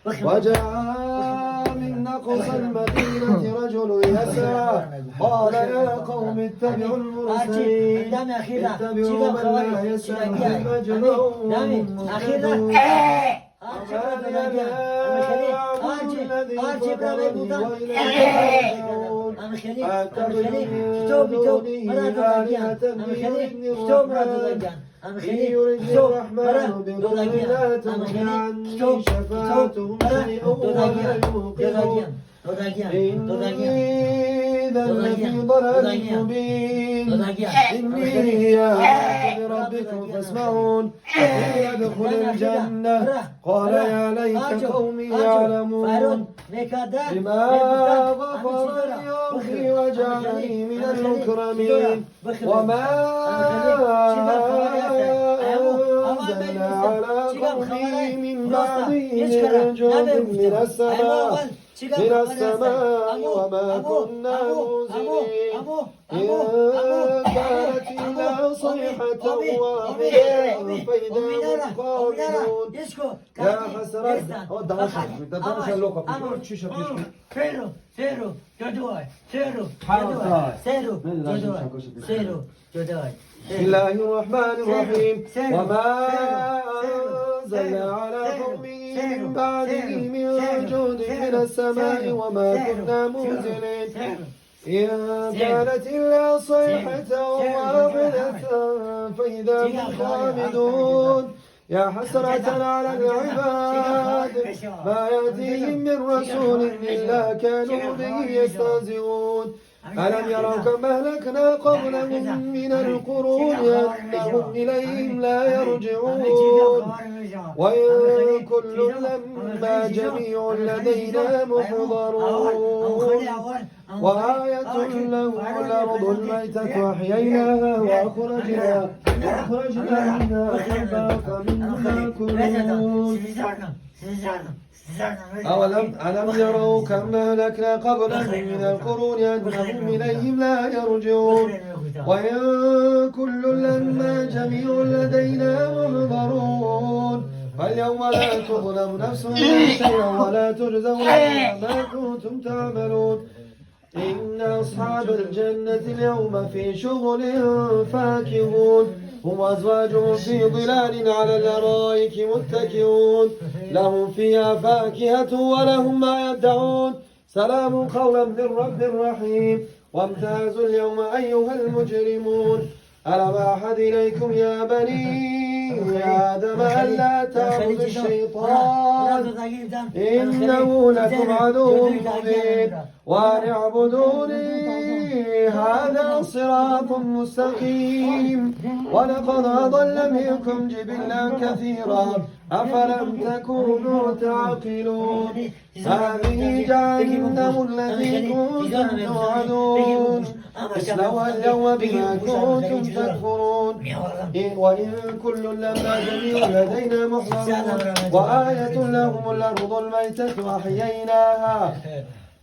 وجاء من أقصى المدينة رجل يسعى قال يا قوم اتبعوا المرسلين اتبعوا من لا يسعى مجنون يريد الرحمن بضر لا تغني عني شفاعتهم شيئا ولا يوقظون إني إذا لفي ضلال مبين إني آمنت بربكم فاسمعون يدخل الجنة قال يا ليت قومي يعلمون بما غفر لي ربي وجعلني من المكرمين وما أنزلنا على قومه من بعده من جند من السماء وما كنا منزلين إن كانت إلا صيحة واحدة فإذا هم خامدون يا حسرة بسم الله الرحمن الرحيم وما أنزلنا على قومه من بعده من جند من السماء وما كنا منزلين إن كانت إلا صيحة واحدة فإذا هم خامدون يا حسرة على العباد ما يأتيهم من رسول إلا كانوا به يستهزئون ألم يروا كم أهلكنا قبلهم من القرون أنهم إليهم لا يرجعون وإن كل لما جميع لدينا محضرون وآية لهم الأرض الميتة أحييناها وأخرجنا منها حبا فمنها يأكلون ألم يروا كم أهلكنا قبلهم من القرون أنهم إليهم لا يرجعون وإن كل لما جميع لدينا محضرون فاليوم لا تظلم نفس شيئا ولا تجزون ما كنتم تعملون إن أصحاب الجنة اليوم في شغل فاكهون هم أزواجهم في ظلال على الأرائك متكئون لهم فيها فاكهة ولهم ما يدعون سلام قولا من رب رحيم وامتازوا اليوم أيها المجرمون ألم أعهد إليكم يا بني آدم ألا تعبدوا الشيطان إنه لكم عدو مبين وأن اعبدوني هذا صراط مستقيم ولقد أضل منكم جبلا كثيرا أفلم تكونوا تعقلون هذه جهنم التي كنتم توعدون اصلوها اليوم بما كنتم تكفرون وإن كل لما جميع لدينا محضرون وآية لهم الأرض الميتة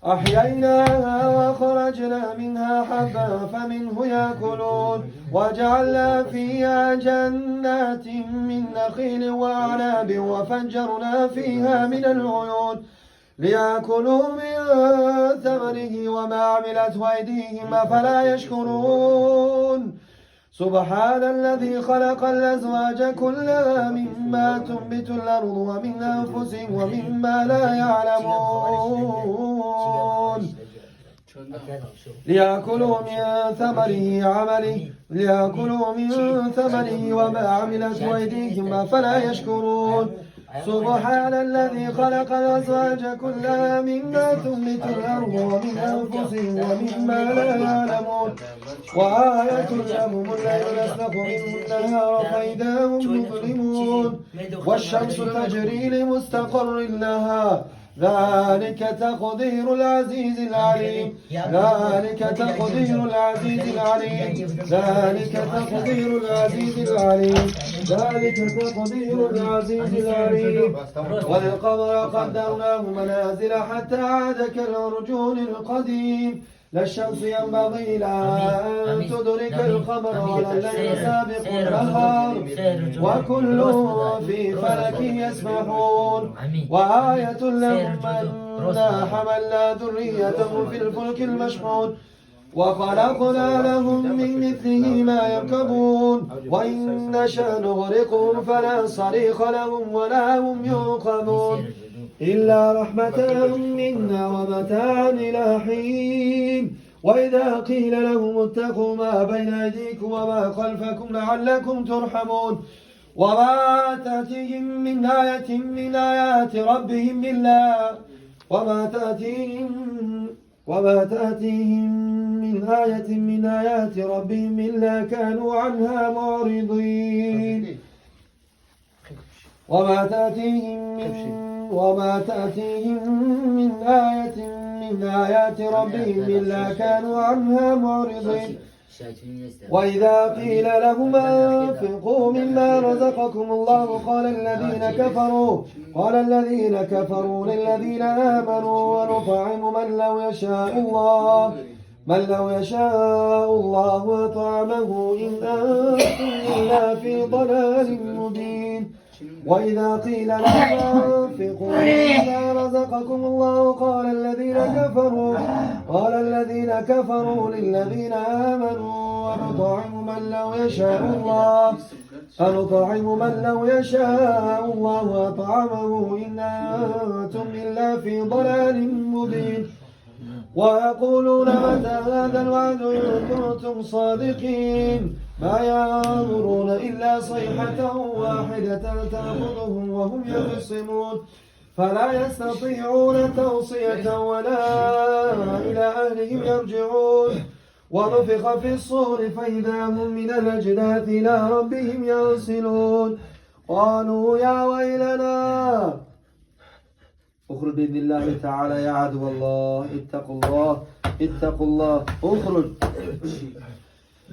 أحييناها وخرجنا منها حبا فمنه يأكلون وجعلنا فيها جنات من نخيل وأعناب وفجرنا فيها من العيون ليأكلوا من ثمره وما عملته أيديهم أفلا يشكرون سبحان الذي خلق الأزواج كلها مما تنبت الأرض ومن أنفسهم ومما لا يعلمون ليأكلوا من ثمره وما عملت أيديهم أفلا يشكرون سبحان الذي خلق الأزواج كلها مما تنبت الأرض ومن أنفسهم ومما لا يعلمون وآية لهم الليل نسلخ منه النهار فإذا هم مظلمون والشمس تجري لمستقر لها ذلك تقدير العزيز العليم ذلك تقدير العزيز العليم ذلك تقدير العزيز العليم ذلك تقدير العزيز العليم والقمر قدرناه منازل حتى عاد كالعرجون القديم لا الشمس ينبغي لها أن تدرك القمر ولا الليل سابق النهار وكل في فلك يسبحون وآية لهم أنا حملنا ذريتهم في الفلك المشحون وخلقنا لهم من مثله ما يركبون وإن نشأ نغرقهم فلا صريخ لهم ولا هم ينقذون إلا رحمة منا ومتاعا إلى حين وإذا قيل لهم اتقوا ما بين أيديكم وما خلفكم لعلكم ترحمون وما تأتيهم من آية من آيات ربهم إلا وما تأتيهم من آية من آيات ربهم إلا كانوا عنها معرضين وما تأتيهم من آية من آيات ربهم إلا كانوا عنها معرضين وإذا قيل لهم أنفقوا مما رزقكم الله قال الذين كفروا للذين آمنوا ونطعم من لو يشاء الله أطعمه إن أنتم إلا في ضلال مبين وإذا قيل لهم أنفقوا مما رزقكم الله قال الذين كفروا للذين آمنوا أنطعم من لو يشاء الله أطعمه إن أنتم إلا في ضلال مبين ويقولون متى هذا الوعد إن كنتم صادقين ما ينظرون إلا صيحة واحدة تأخذهم وهم يخصمون فلا يستطيعون توصية ولا إلى أهلهم يرجعون ونفخ في الصور فإذا هم من الأجداث إلى ربهم ينسلون قالوا يا ويلنا اخرج بإذن الله تعالى يا عدو الله اتقوا الله اخرج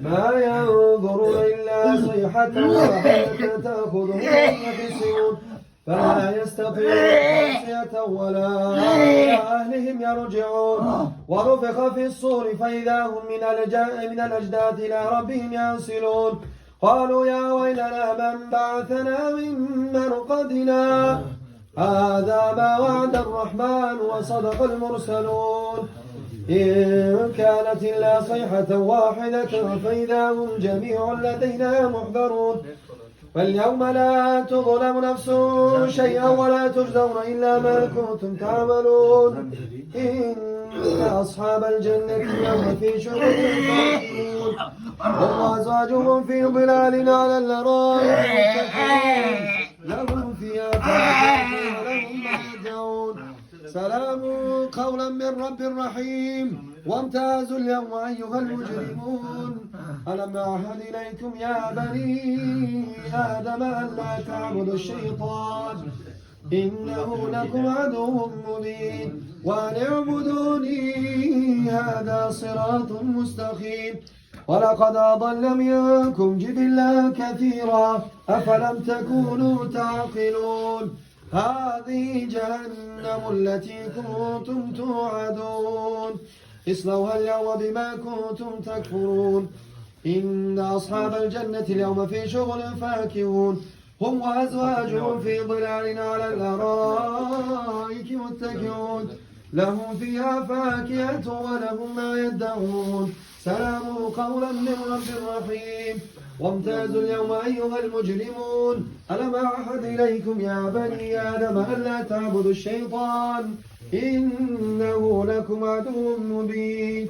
ما ينظرون إلا صيحة واحدة تأخذهم يخصمون فلا يستطيعون توصية ولا إلى أهلهم يرجعون ونفخ في الصور فإذا هم من الأجداث إلى ربهم ينسلون قالوا يا ويلنا من بعثنا من مرقدنا هذا ما وعد الرحمن وصدق المرسلون إن كانت إلا صيحة واحدة فإذا هم جميع لدينا محضرون فاليوم لا تظلم نفس شيئا ولا تجزون إلا ما كنتم تعملون إن أصحاب الجنة اليوم في شغل فاكهون هم وأزواجهم في ظلال على الأرائك لهم فيها فاكهة ولهم ما يدعون سلام قولا من رب رحيم وامتازوا اليوم أيها المجرمون ألم أعهد إليكم يا بني آدم ألا تعبدوا الشيطان إنه لكم عدو مبين وأن اعبدوني هذا صراط مستقيم ولقد أضل منكم جبلا كثيرا أفلم تكونوا تعقلون هذه جهنم التي كنتم توعدون اصلوها اليوم بما كنتم تكفرون إن أصحاب الجنة اليوم في شغل فاكهون هم وأزواجهم في ظلال على الأرائك متكئون لهم فيها فاكهة ولهم ما يدعون سلام قولا من رب رحيم وامتازوا اليوم أيها المجرمون ألم أعهد إليكم يا بني آدم ألا تعبدوا الشيطان إنه لكم عدو مبين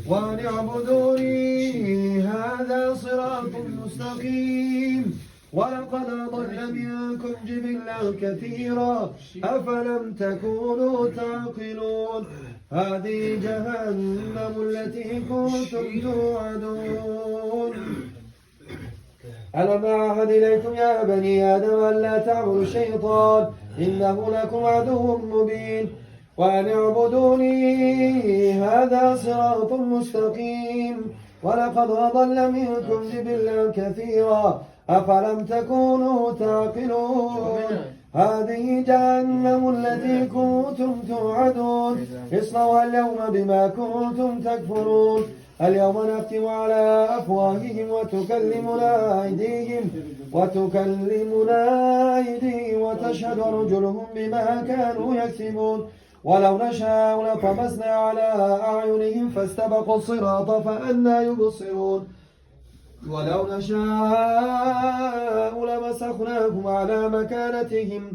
وأن اعبدوني هذا صراط مستقيم ولقد أضل منكم جبلا كثيرا أفلم تكونوا تعقلون هذه جهنم التي كنتم توعدون ألم أعهد إليكم يا بني آدم ألا تعبدوا الشيطان إنه لكم عدو مبين وأن اعبدوني هذا صراط مستقيم ولقد أضل منكم جبلا كثيرا أفلم تكونوا تعقلون هذه جهنم التي كنتم توعدون اصلوها اليوم بما كنتم تكفرون اليوم نختم على أفواههم وتكلمنا أيديهم وتشهد أرجلهم بما كانوا يكسبون ولو نشاء لطمسنا على أعينهم فاستبقوا الصراط فأنى يبصرون ولو نشاء لمسخناهم على مكانتهم